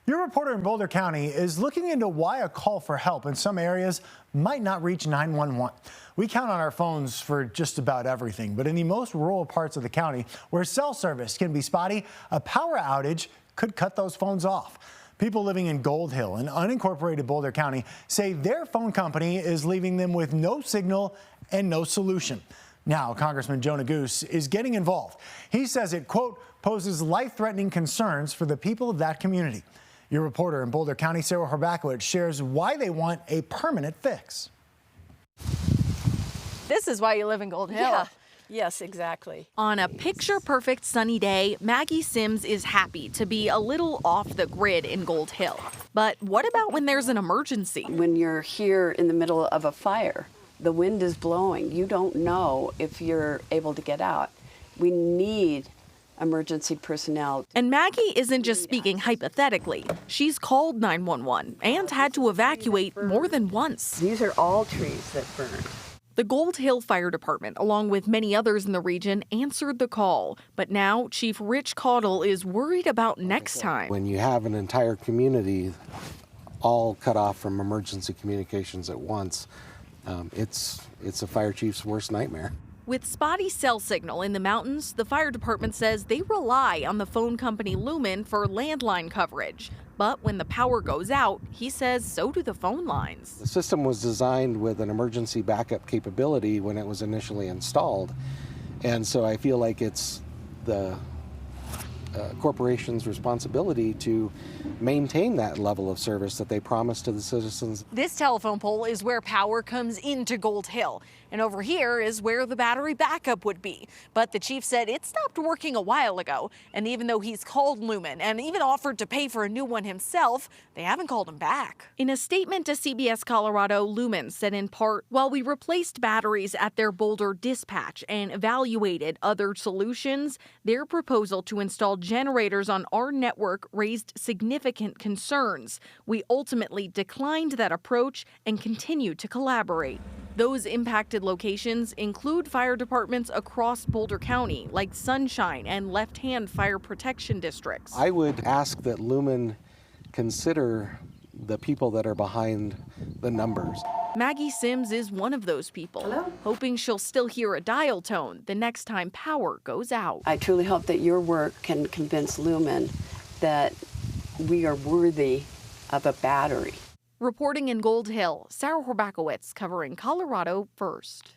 Your reporter in Boulder County is looking into why a call for help in some areas might not reach 911. We count on our phones for just about everything, but in the most rural parts of the county where cell service can be spotty, a power outage could cut those phones off. People living in Gold Hill in unincorporated Boulder County say their phone company is leaving them with no signal and no solution. Now, Congressman Joe Neguse is getting involved. He says it, quote, poses life-threatening concerns for the people of that community. Your reporter in Boulder County, Sarah Horbakowitz, shares why they want a permanent fix. This is why you live in Gold Hill. Yeah. Yes, exactly. On a picture-perfect sunny day, Maggie Sims is happy to be a little off the grid in Gold Hill. But what about when there's an emergency? When you're here in the middle of a fire, the wind is blowing. You don't know if you're able to get out. We need emergency personnel. And Maggie isn't just speaking hypothetically. She's called 911 and had to evacuate more than once. These are all trees that burn. The Gold Hill Fire Department, along with many others in the region, answered the call. But now Chief Rich Caudle is worried about next time. When you have an entire community all cut off from emergency communications at once, it's a fire chief's worst nightmare. With spotty cell signal in the mountains, the fire department says they rely on the phone company Lumen for landline coverage. But when the power goes out, he says so do the phone lines. The system was designed with an emergency backup capability when it was initially installed. And so I feel like it's the corporation's responsibility to maintain that level of service that they promised to the citizens. This telephone pole is where power comes into Gold Hill. And over here is where the battery backup would be. But the chief said it stopped working a while ago. And even though he's called Lumen and even offered to pay for a new one himself, they haven't called him back. In a statement to CBS Colorado, Lumen said in part, while we replaced batteries at their Boulder dispatch and evaluated other solutions, their proposal to install generators on our network raised significant concerns. We ultimately declined that approach and continue to collaborate. Those impacted locations include fire departments across Boulder County, like Sunshine and Left Hand Fire Protection Districts. I would ask that Lumen consider the people that are behind the numbers. Maggie Sims is one of those people. Hello? Hoping she'll still hear a dial tone the next time power goes out. I truly hope that your work can convince Lumen that we are worthy of a battery. Reporting in Gold Hill, Sarah Horbakowitz covering Colorado First.